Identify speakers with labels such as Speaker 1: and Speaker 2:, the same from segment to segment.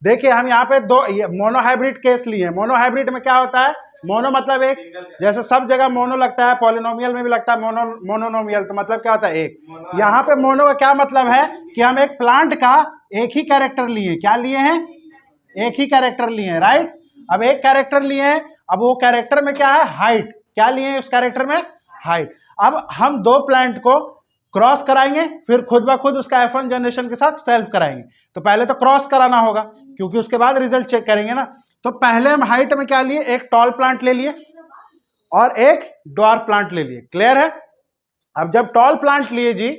Speaker 1: देखिए हम यहाँ पे दो मोनोहाइब्रिड केस लिए हैं। मोनोहाइब्रिड में क्या होता है, मोनो मतलब एक, जैसे सब जगह मोनो लगता है, पॉलिनोमियल में भी लगता है मोनोनोमियल, तो मतलब क्या होता है एक। यहाँ पे मोनो का क्या मतलब है कि हम एक प्लांट का एक ही कैरेक्टर लिए, क्या लिए हैं, एक ही कैरेक्टर लिए हैं, राइट। अब एक कैरेक्टर लिए हैं, अब वो कैरेक्टर में क्या है, हाइट, क्या लिए हैं उस कैरेक्टर में, हाइट। अब हम दो प्लांट को क्रॉस कराएंगे, फिर खुद ब खुद उसका F1 जनरेशन के साथ सेल्फ कराएंगे। तो पहले तो क्रॉस कराना होगा, क्योंकि उसके बाद रिजल्ट चेक करेंगे ना। तो पहले हम हाइट में क्या लिए, एक टॉल प्लांट ले लिए और एक ड्वार्फ प्लांट ले लिए, क्लियर है। अब जब टॉल प्लांट लिए जी,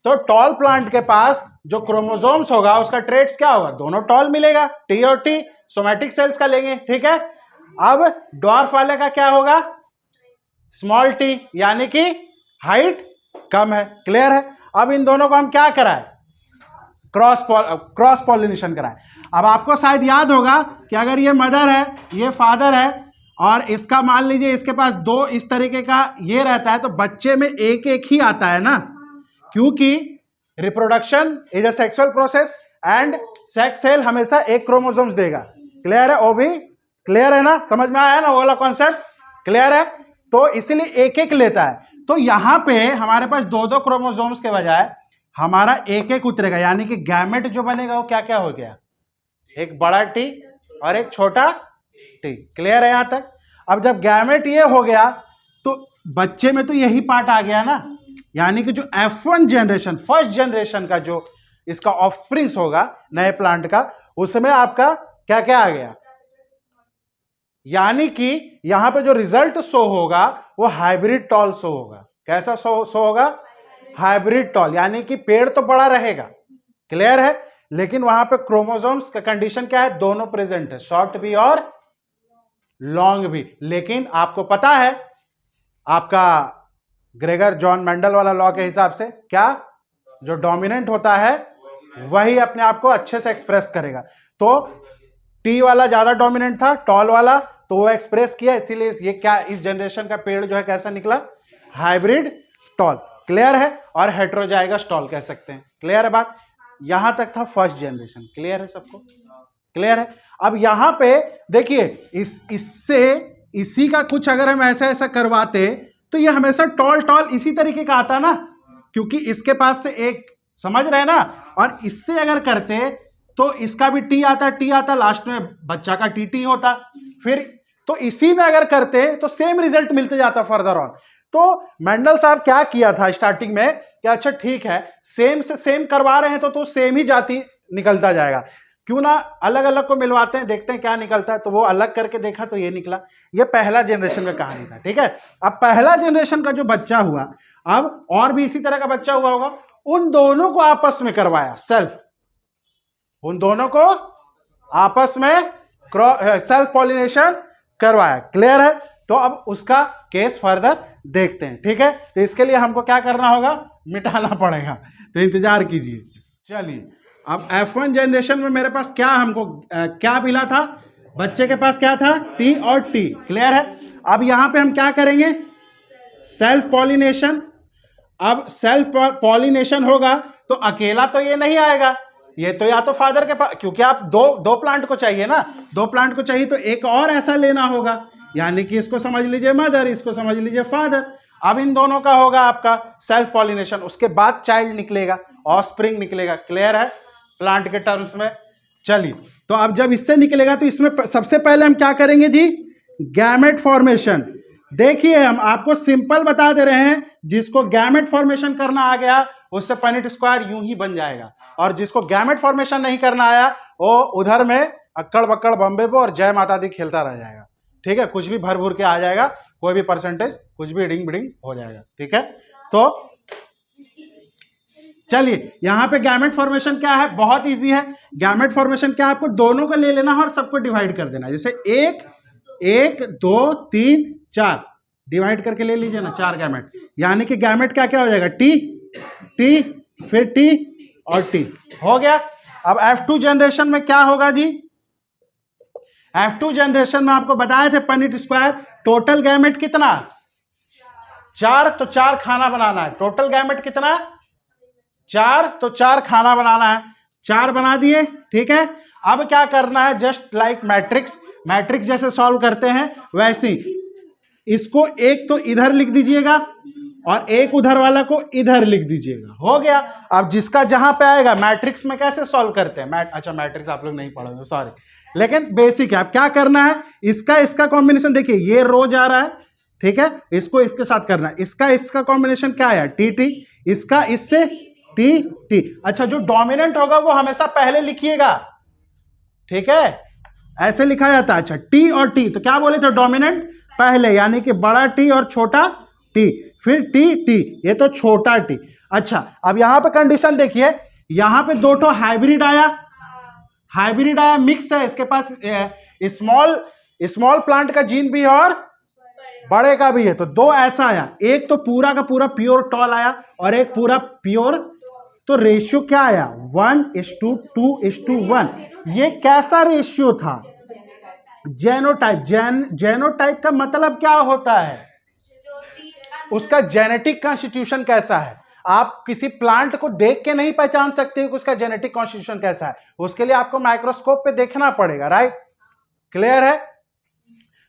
Speaker 1: तो टॉल प्लांट के पास जो क्रोमोसोम्स होगा उसका ट्रेट्स क्या होगा, दोनों टॉल मिलेगा, टी और टी, सोमैटिक सेल्स का लेंगे, ठीक है। अब ड्वार्फ वाले का क्या होगा, स्मॉल टी, यानी कि हाइट कम है, क्लियर है। अब इन दोनों को हम क्या कराएं, क्रॉस पॉलिनेशन कराएं। अब आपको शायद याद होगा कि अगर ये मदर है, ये फादर है, और इसका मान लीजिए इसके पास दो इस तरीके का ये रहता है, तो बच्चे में एक एक ही आता है ना, क्योंकि reproduction is a sexual process and sex cell हमेशा एक क्रोमोसोम्स देगा, क्लियर है। वो भी क्लियर है ना, समझ में आया ना वो वाला कॉन्सेप्ट, क्लियर है। तो इसीलिए एक एक लेता है। तो यहां पे हमारे पास दो दो क्रोमोसोम्स के बजाय हमारा एक एक उतरेगा, यानी कि गैमेट जो बनेगा वो क्या क्या हो गया, एक बड़ा टी और एक छोटा टी, क्लियर है यहां तक। अब जब गैमेट ये हो गया तो बच्चे में तो यही पार्ट आ गया ना, यानी कि जो F1 जनरेशन, फर्स्ट जनरेशन का जो इसका ऑफस्प्रिंग्स होगा नए प्लांट का, उसमें आपका क्या क्या आ गया, यानी कि यहां पे जो रिजल्ट शो होगा वो हाइब्रिड टॉल शो होगा। कैसा शो होगा, हाइब्रिड टॉल, यानी कि पेड़ तो बड़ा रहेगा, क्लियर है, लेकिन वहां पे क्रोमोसोम्स का कंडीशन क्या है, दोनों प्रेजेंट है, शॉर्ट भी और लॉन्ग भी। लेकिन आपको पता है आपका ग्रेगर जॉन मेंडल वाला लॉ के हिसाब से क्या, जो डोमिनेंट होता है वही अपने आप को अच्छे से एक्सप्रेस करेगा। तो टी वाला ज्यादा डोमिनेंट था, टॉल वाला, तो वो एक्सप्रेस किया, इसीलिए ये क्या, इस जनरेशन का पेड़ जो है कैसा निकला, हाइब्रिड टॉल, क्लियर है। और हेटेरोजाइगस टॉल कह सकते हैं, क्लियर है बात। यहां तक था फर्स्ट जनरेशन, क्लियर है सबको, क्लियर है। अब यहां पे देखिए इससे इसी का कुछ अगर हम ऐसा ऐसा करवाते तो ये हमेशा टॉल टॉल इसी तरीके का आता ना, क्योंकि इसके पास से एक, समझ रहे हैं ना। और इससे अगर करते तो इसका भी टी आता, टी आता, लास्ट में बच्चा का टी टी होता, फिर तो इसी में अगर करते तो सेम रिजल्ट मिलते जाता फर्दर ऑन। तो मेंडल साहब क्या किया था स्टार्टिंग में कि अच्छा ठीक है, सेम से सेम करवा रहे हैं तो सेम ही जाति निकलता जाएगा, क्यों ना अलग अलग को मिलवाते हैं, देखते हैं क्या निकलता है। तो वो अलग करके देखा तो ये निकला। ये पहला जनरेशन का कहानी था, ठीक है। अब पहला जनरेशन का जो बच्चा हुआ, अब और भी इसी तरह का बच्चा हुआ होगा, उन दोनों को आपस में करवाया सेल्फ, उन दोनों को आपस में सेल्फ पॉलिनेशन करवाया, क्लियर है। तो अब उसका केस फर्दर देखते हैं, ठीक है। तो इसके लिए हमको क्या करना होगा, मिटाना पड़ेगा, तो इंतजार कीजिए। चलिए अब F1 जनरेशन में मेरे पास क्या, हमको क्या मिला था, बच्चे के पास क्या था, टी और टी, क्लियर है। अब यहां पे हम क्या करेंगे, सेल्फ पॉलिनेशन। अब सेल्फ पॉलिनेशन होगा तो अकेला तो ये नहीं आएगा, ये तो या तो फादर के पास, क्योंकि आप दो प्लांट को चाहिए ना, दो प्लांट को चाहिए तो एक और ऐसा लेना होगा, यानी कि इसको समझ लीजिए मदर, इसको समझ लीजिए फादर। अब इन दोनों का होगा आपका सेल्फ पॉलिनेशन, उसके बाद चाइल्ड निकलेगा, ऑफस्प्रिंग निकलेगा, क्लियर है प्लांट के टर्म्स में। चलिए तो अब जब इससे निकलेगा तो इसमें सबसे पहले हम क्या करेंगे जी, गैमेट फॉर्मेशन। देखिए हम आपको सिंपल बता दे रहे हैं, जिसको गैमेट फॉर्मेशन करना आ गया उससे पनिट स्क्वायर यूं ही बन जाएगा, और जिसको गैमेट फॉर्मेशन नहीं करना आया वो उधर में अक्कड़ बक्कड़ बम्बे पे और जय माता दी खेलता रह जाएगा, ठीक है। कुछ भी भर भूर के आ जाएगा, कोई भी परसेंटेज, कुछ भी डिंग बिडिंग हो जाएगा, ठीक है। तो चलिए यहां पे गैमेट फॉर्मेशन क्या है, बहुत इजी है। गैमेट फॉर्मेशन क्या है, आपको दोनों को ले लेना है और सबको डिवाइड कर देना, जैसे 1 1 2 3 4 डिवाइड करके ले लीजिए ना, 4 गैमेट, यानी कि गैमेट क्या क्या हो जाएगा, टी टी फिर टी और टी, हो गया। अब F2 जनरेशन में क्या होगा जी, F2 जनरेशन में आपको बताए थे पनिट स्क्वायर, टोटल गैमेट कितना, 4, तो 4 खाना बनाना है, टोटल गैमेट कितना 4, तो 4 खाना बनाना है, 4 बना दिए, ठीक है। अब क्या करना है, जस्ट लाइक मैट्रिक्स जैसे सॉल्व करते हैं वैसे ही इसको एक तो इधर लिख दीजिएगा और एक उधर वाला को इधर लिख दीजिएगा, हो गया। अब जिसका जहां पे आएगा, मैट्रिक्स में कैसे सॉल्व करते हैं, अच्छा मैट्रिक्स आप लोग नहीं पढ़ोगे सॉरी, लेकिन बेसिक है। अब क्या करना है, इसका कॉम्बिनेशन देखिए, ये रो जा रहा है, ठीक है, इसको इसके साथ करना है, इसका कॉम्बिनेशन क्या है, टी टी, इसका इससे टी टी। अच्छा, जो डोमिनेंट होगा वो हमेशा पहले लिखिएगा, ठीक है, ऐसे लिखा जाता है। अच्छा, टी और टी, तो क्या बोले थे, डोमिनेंट पहले, यानी कि बड़ा टी और छोटा टी, फिर टी टी, ये तो छोटा टी। अच्छा, अब यहां पे कंडीशन देखिए, यहां पे दो ठो हाइब्रिड आया, मिक्स है, इसके पास स्मॉल प्लांट का जीन भी है और बड़े का भी है, तो दो ऐसा आया, एक तो पूरा का पूरा प्योर टॉल आया और एक पूरा प्योर, तो रेशियो क्या आया, 1:2:1। ये कैसा रेशियो था, जेनोटाइप का मतलब क्या होता है, उसका जेनेटिक कॉन्स्टिट्यूशन कैसा है। आप किसी प्लांट को देख के नहीं पहचान सकते कि उसका जेनेटिक कॉन्स्टिट्यूशन कैसा है, उसके लिए आपको माइक्रोस्कोप पे देखना पड़ेगा, राइट, क्लियर है।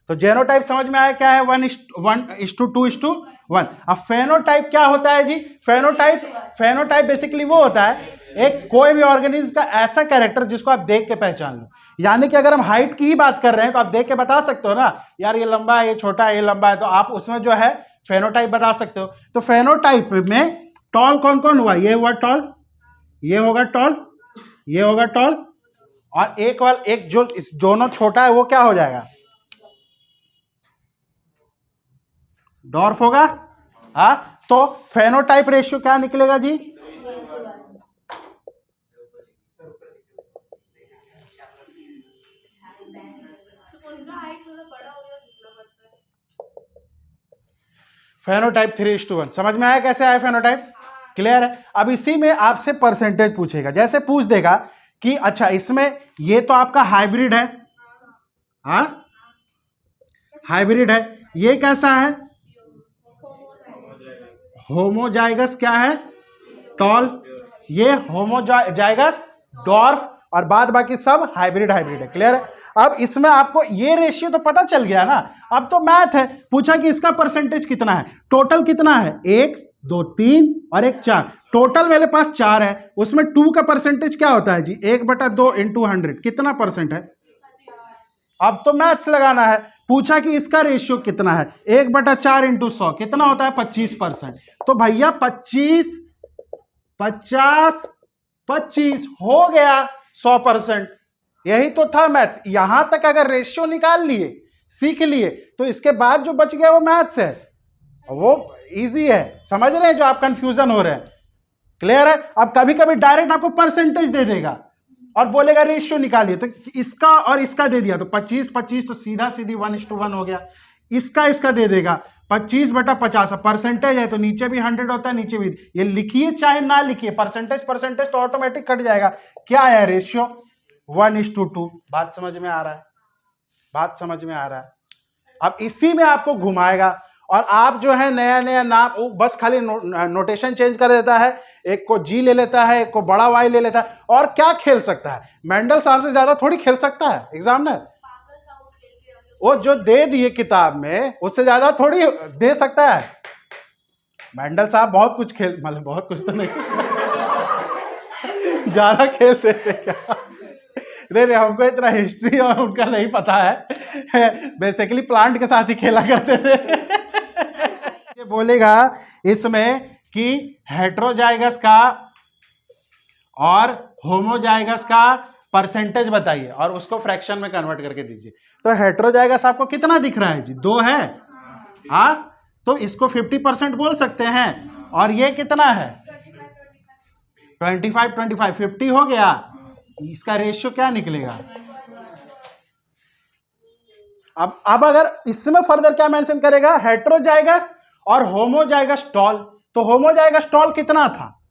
Speaker 1: तो जेनोटाइप समझ में आया क्या है, 1:2:1। अब फेनोटाइप क्या होता है जी, फेनोटाइप बेसिकली वो होता है एक कोई भी ऑर्गेनिज्म का ऐसा कैरेक्टर जिसको आप देख के पहचान लो। यानी कि अगर हम हाइट की ही बात कर रहे हैं तो आप देख के बता सकते हो ना, यार ये लंबा है, ये छोटा है, ये लंबा है, तो आप उसमें जो है फेनोटाइप बता सकते हो। तो फेनोटाइप में टॉल कौन कौन हुआ, ये हुआ टॉल, ये होगा टॉल, ये होगा टॉल, और एक जो दोनों छोटा है वो क्या हो जाएगा, डॉर्फ होगा। हाँ, तो फेनोटाइप रेशियो क्या निकलेगा जी, फेनोटाइप 3:1। समझ में आया कैसे आया फेनोटाइप, क्लियर है। अब इसी में आपसे परसेंटेज पूछेगा, जैसे पूछ देगा कि अच्छा इसमें ये तो आपका हाइब्रिड है, हाँ हाइब्रिड है, ये कैसा है, होमोजाइगस क्या है, टॉल, ये होमोजाइगस डॉर्फ, और बाद बाकी सब हाइब्रिड है, क्लियर है। अब इसमें आपको ये रेशियो तो पता चल गया ना, अब तो मैथ है, पूछा कि इसका परसेंटेज कितना है, टोटल कितना है, 1 2 3 और 1 4, टोटल मेरे पास 4 है, उसमें 2 का परसेंटेज क्या होता है जी, 1/2 इंटू 100, कितना परसेंट है। अब तो मैथ्स लगाना है, पूछा कि इसका रेशियो कितना है, 1/4 इंटू 100 कितना होता है, 25%। तो भैया 25 50 25 हो गया 100%। यही तो था मैथ्स। यहां तक अगर रेशियो निकाल लिए, सीख लिए, तो इसके बाद जो बच गया वो मैथ्स है, वो इजी है, समझ रहे हैं जो आप कंफ्यूजन हो रहे हैं, क्लियर है। अब कभी कभी डायरेक्ट आपको परसेंटेज दे देगा और बोलेगा रेशियो निकालिए, तो इसका और इसका दे दिया तो 25 तो सीधा सीधी 1:1 हो गया। इसका दे देगा 25/50, परसेंटेज है तो नीचे भी 100 होता है, नीचे भी, ये लिखिए चाहे ना लिखिए, परसेंटेज तो ऑटोमेटिक कट जाएगा। क्या है रेशियो, 1:2। बात समझ में आ रहा है। अब इसी में आपको घुमाएगा और आप जो है नया नया नाम, वो बस खाली नोटेशन चेंज कर देता है, एक को जी ले लेता है, एक को बड़ा वाई ले लेता है, और क्या खेल सकता है, मेंडल साहब से ज्यादा थोड़ी खेल सकता है एग्जामिनर, वो जो दे दिए किताब में उससे ज्यादा थोड़ी दे सकता है। मेंडल साहब बहुत कुछ खेल, मतलब बहुत कुछ तो नहीं ज्यादा खेलते थे क्या, नहीं हमको इतना हिस्ट्री और उनका नहीं पता है, बेसिकली प्लांट के साथ ही खेला करते थे। ये बोलेगा इसमें कि हेट्रोजाइगस का और होमोजाइगस का परसेंटेज बताइए और उसको फ्रैक्शन में कन्वर्ट करके दीजिए। तो हेट्रोजाइगस आपको कितना दिख रहा है जी, 2 है, हाँ, तो इसको 50% बोल सकते हैं, और ये कितना है 25 50 हो गया। इसका रेशियो क्या निकलेगा। अब अगर इसमें फर्दर क्या मेंशन करेगा, हेट्रोजाइगस और होमोजाइगस टॉल, तो होमोजाइगस टॉल कितना था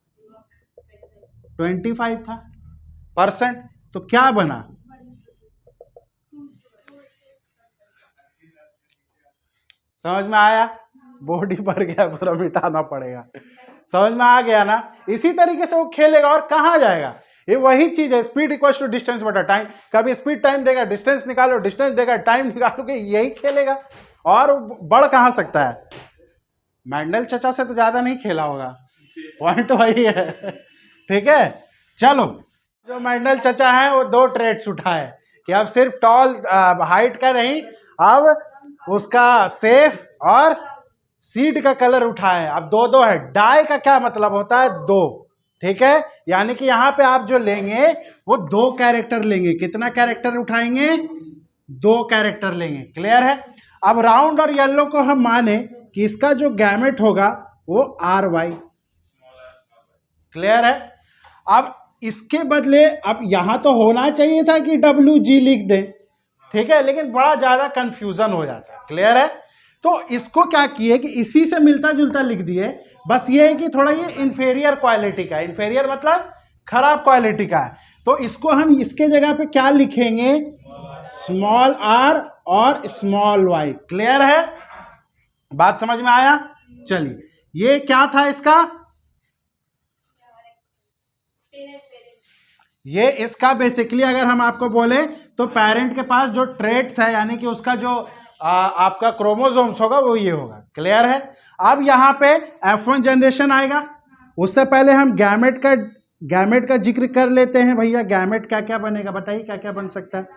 Speaker 1: 25 था परसेंट, तो क्या बना, समझ में आया, बॉडी भर गया, पूरा मिटाना पड़ेगा, समझ में आ गया ना। इसी तरीके से वो खेलेगा और कहां जाएगा, ये वही चीज है, स्पीड इक्वल टू डिस्टेंस बटा टाइम। कभी स्पीड टाइम देगा, डिस्टेंस निकालो, डिस्टेंस देगा, टाइम निकालोगे, यही खेलेगा और बढ़ कहां सकता है। मैंडल चचा से तो ज्यादा नहीं खेला होगा, पॉइंट वही है। ठीक है, चलो जो मैंडल चचा है वो 2 ट्रेड्स उठाए कि अब सिर्फ टॉल हाइट का नहीं, अब उसका सेफ और सीड का कलर उठाए। अब 2-2 है। डाई का क्या मतलब होता है, 2। ठीक है, यानी कि यहां पे आप जो लेंगे वो 2 कैरेक्टर लेंगे। कितना कैरेक्टर उठाएंगे, 2 कैरेक्टर लेंगे। क्लियर है। अब राउंड और येलो को हम माने कि इसका जो गैमेट होगा वो RY। क्लियर है। अब इसके बदले अब यहां तो होना चाहिए था कि WG लिख दे, ठीक है, लेकिन बड़ा ज्यादा कंफ्यूजन हो जाता है। क्लियर है। तो इसको क्या किए कि इसी से मिलता जुलता लिख दिए। बस ये है कि थोड़ा ये इंफेरियर क्वालिटी का है, इंफेरियर मतलब खराब क्वालिटी का है। तो इसको हम इसके जगह पे क्या लिखेंगे, स्मॉल r और स्मॉल y। क्लियर है, बात समझ में आया। चलिए, ये क्या था इसका, ये इसका बेसिकली अगर हम आपको बोले तो पेरेंट के पास जो ट्रेट्स है, यानी कि उसका जो आपका क्रोमोसोम्स होगा वो ये होगा। क्लियर है। अब यहां पे F1 जनरेशन आएगा। उससे पहले हम गैमेट का जिक्र कर लेते हैं। भैया गैमेट क्या क्या बनेगा, बताइए क्या क्या बन सकता है।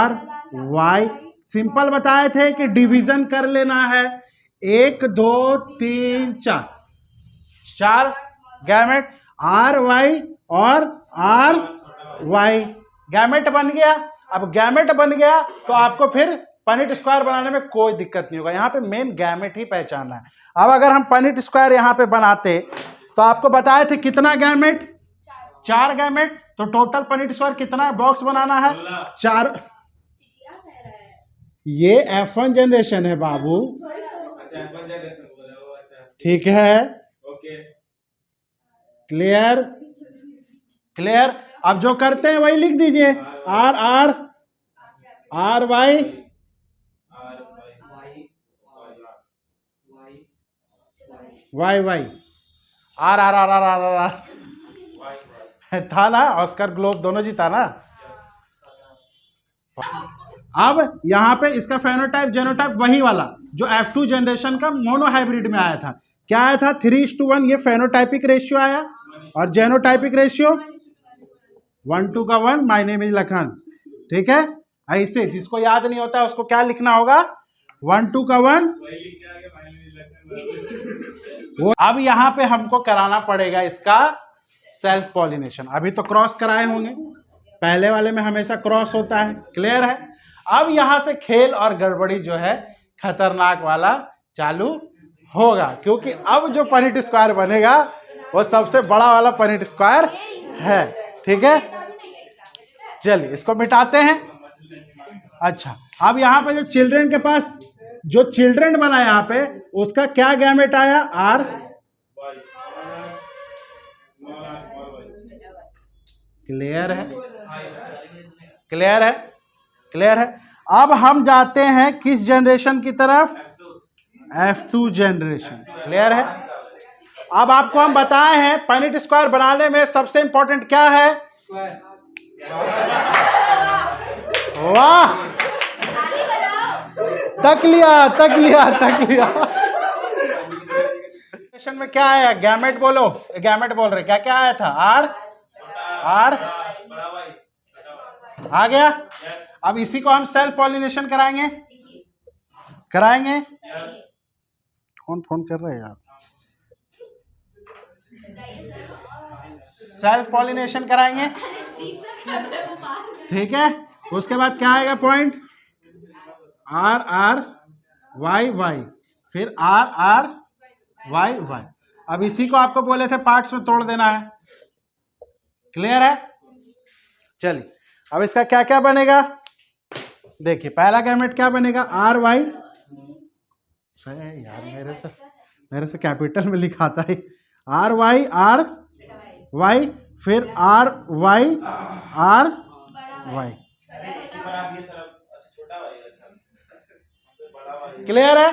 Speaker 1: RY सिंपल बताए थे कि डिवीजन कर लेना है, 1 2 3 4 गैमेट RY और RY गैमेट बन गया। अब गैमेट बन गया तो आपको फिर पनिट स्क्वायर बनाने में कोई दिक्कत नहीं होगा। यहां पे मेन गैमेट ही पहचानना है। अब अगर हम पनिट स्क्वायर यहां पे बनाते तो आपको बताए थे कितना गैमेट, 4 गैमेट। तो टोटल पनिट स्क्वायर कितना बॉक्स बनाना है, 4। ये F1 जनरेशन है बाबू, ठीक है। Clear clear. अब जो करते हैं वही लिख दीजिए, RR RY YY RR था ना, ऑस्कर ग्लोब दोनों जीता ना। अब यहां पे इसका फेनोटाइप जेनोटाइप वही वाला जो F2 जनरेशन का मोनो हाइब्रिड में आया था। क्या आया था, 3:1 ये फेनोटाइपिक रेशियो आया और जेनोटाइपिक ratio 1:1। My name is Lakhan. ठीक है, ऐसे जिसको याद नहीं होता है उसको क्या लिखना होगा, 1:1। वो अब यहां पे हमको कराना पड़ेगा इसका सेल्फ पॉलिनेशन। अभी तो क्रॉस कराए होंगे, पहले वाले में हमेशा क्रॉस होता है। क्लियर है। अब यहां से खेल और गड़बड़ी जो है खतरनाक वाला चालू होगा, क्योंकि अब जो पनिट स्क्वायर बनेगा वो सबसे बड़ा वाला पनिट स्क्वायर है। ठीक है, चलिए इसको मिटाते हैं। अच्छा, अब यहां पे जो चिल्ड्रन के पास जो चिल्ड्रन बना यहां पे उसका क्या गैमेट आया, R। क्लियर है, क्लियर है, क्लियर है। अब हम जाते हैं किस जनरेशन की तरफ, F2 जनरेशन। क्लियर है। अब आपको हम बताए हैं पनिट स्क्वायर बनाने में सबसे इंपॉर्टेंट क्या है, वाह, तक लिया तक लिया तक लिया। में क्या आया, गैमेट बोलो, गैमेट बोल रहे, क्या क्या आया था, R आ गया। अब इसी को हम सेल्फ पॉलिनेशन कराएंगे, कराएंगे। कौन फोन कर रहे हैं यार, सेल्फ पॉलिनेशन कराएंगे। ठीक है, उसके बाद क्या आएगा पॉइंट, RRYY, फिर RRYY। अब इसी को आपको बोले थे पार्ट्स में तोड़ देना है। क्लियर है। चलिए अब इसका क्या क्या बनेगा, देखिए पहला गैमेट क्या बनेगा, RY। यार मेरे से कैपिटल में लिखाता है, RY फिर RY। क्लियर है।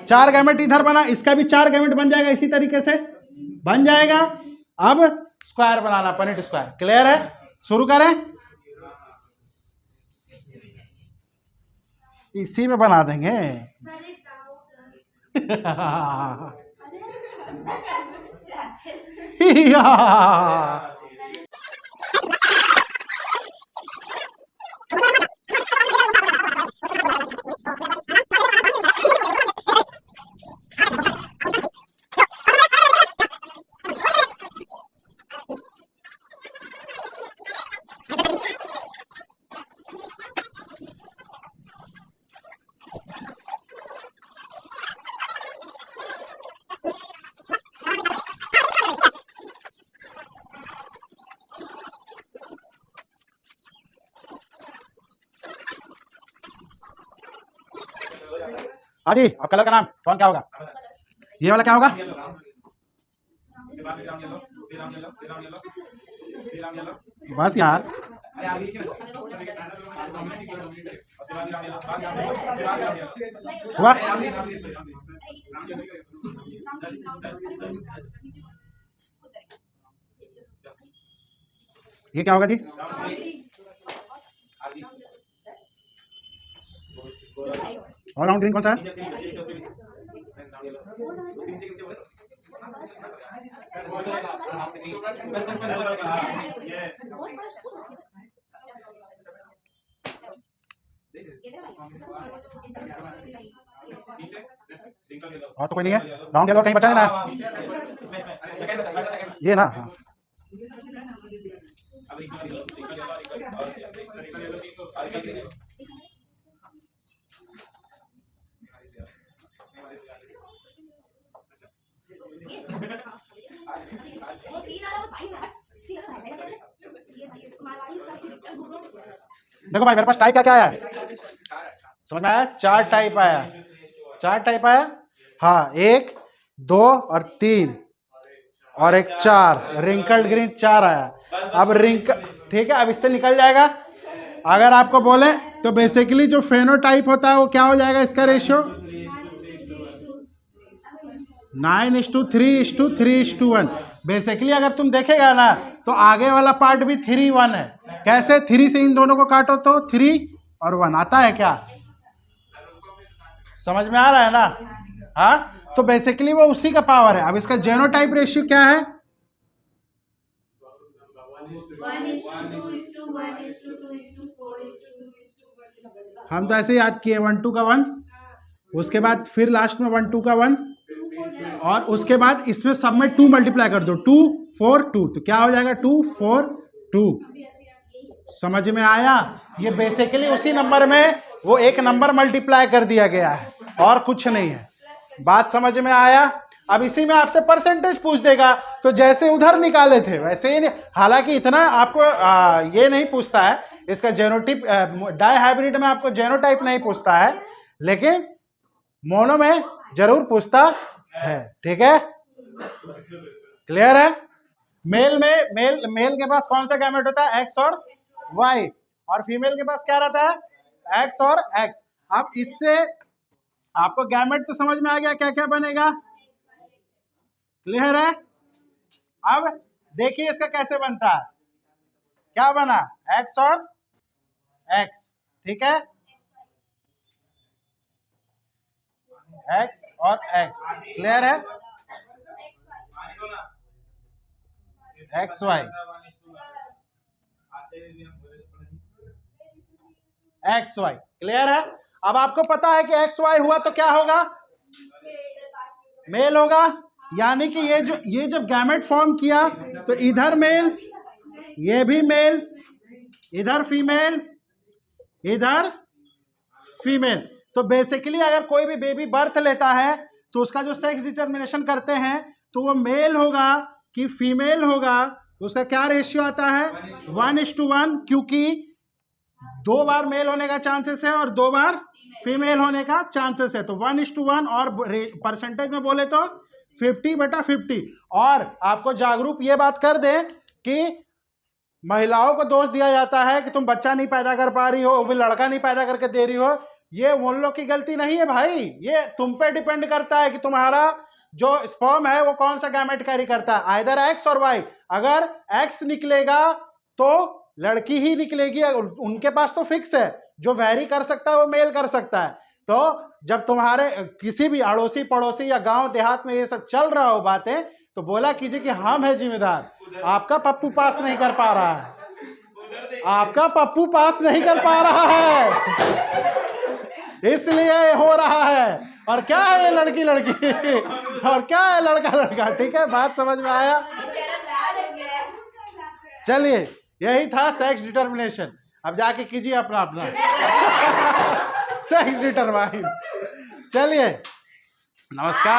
Speaker 1: 4 गैमेट इधर बना, इसका भी 4 गैमेट बन जाएगा, इसी तरीके से बन जाएगा। अब स्क्वायर बनाना, पनिट स्क्वायर। क्लियर है? शुरू करें, इसी में बना देंगे। हाँ जी, अब कलर का नाम कौन क्या होगा? ये वाला क्या होगा? बस यार, हुआ? ये क्या होगा जी? और राउंड ग्रीन कौन सा है? और तो कोई नहीं है। राउंड येलो कहीं बचा है ना? ये ना, हाँ। देखो भाई, मेरे पास टाइप क्या क्या आया, समझ में आया? 4 टाइप आया, 4 टाइप आया। हाँ, 1 2 और 3 और एक 4, रिंकल्ड ग्रीन 4 आया। अब ठीक है, अब इससे निकल जाएगा। अगर आपको बोले तो बेसिकली जो फेनोटाइप होता है वो क्या हो जाएगा? इसका रेशियो 9:3:3:1। बेसिकली अगर तुम देखेगा ना तो आगे वाला पार्ट भी 3:1 है। कैसे? 3 से इन दोनों को काटो तो 3 और 1 आता है क्या? समझ में आ रहा है ना? हाँ, तो बेसिकली वो उसी का पावर है। अब इसका जेनोटाइप रेशियो क्या है? 1:2:1:2 हम तो ऐसे याद किए, 1:2 का 1, उसके बाद फिर लास्ट में 1:2 का 1, और उसके बाद इसमें सब में 2 मल्टीप्लाई कर दो, 2 4 2, तो क्या हो जाएगा? 2 4 2। समझ में आया? ये बेसिकली उसी नंबर में वो एक नंबर मल्टीप्लाई कर दिया गया है और कुछ नहीं है। बात समझ में आया? अब इसी में आपसे परसेंटेज पूछ देगा, तो जैसे उधर निकाले थे वैसे ही। हालांकि इतना आपको ये नहीं पूछता है, इसका जेनोटाइप डाई हाइब्रिड में आपको जेनोटाइप नहीं पूछता है, लेकिन मोनो में जरूर पूछता है। ठीक है, क्लियर है? मेल के पास कौन सा गैमेट होता है? एक्स और वाई, और फीमेल के पास क्या रहता है? एक्स और एक्स। अब इससे आपको गैमेट तो समझ में आ गया क्या क्या बनेगा? क्लियर है? अब देखिए इसका कैसे बनता है। क्या बना? एक्स और एक्स, ठीक है, एक्स और एक्स। क्लियर है? X Y, X Y. Clear है? अब आपको पता है कि एक्स वाई हुआ तो क्या होगा? मेल होगा। यानी कि ये जब गैमेट फॉर्म किया तो इधर मेल, ये भी मेल, इधर फीमेल, इधर फीमेल। तो बेसिकली अगर कोई भी बेबी बर्थ लेता है तो उसका जो सेक्स डिटर्मिनेशन करते हैं तो वो मेल होगा कि फीमेल होगा। उसका क्या रेशियो आता है? 1:1, क्योंकि 2 बार मेल होने का चांसेस है और 2 बार फीमेल होने का चांसेस है। तो 1:1, और परसेंटेज में बोले तो 50/50। और आपको जागरूक ये बात कर दे कि महिलाओं को दोष दिया जाता है कि तुम बच्चा नहीं पैदा कर पा रही हो, वो भी लड़का नहीं पैदा करके दे रही हो। ये उन लोग की गलती नहीं है भाई, ये तुम पे डिपेंड करता है कि तुम्हारा जो स्पर्म है वो कौन सा गैमेट कैरी करता है, आइदर एक्स और वाई। अगर एक्स निकलेगा तो लड़की ही निकलेगी, उनके पास तो फिक्स है, जो वैरी कर सकता है वो मेल कर सकता है। तो जब तुम्हारे किसी भी अड़ोसी पड़ोसी या गांव देहात में ये सब चल रहा हो बातें, तो बोला कीजिए कि हम है जिम्मेदार, आपका पप्पू पास नहीं कर पा रहा है, आपका पप्पू पास नहीं कर पा रहा है, इसलिए हो रहा है। और क्या है ये लड़की लड़की और क्या है लड़का लड़का। ठीक है, बात समझ में आया? चलिए, यही था सेक्स डिटर्मिनेशन। अब जाके कीजिए अपना अपना सेक्स डिटरमाइन। चलिए, नमस्कार।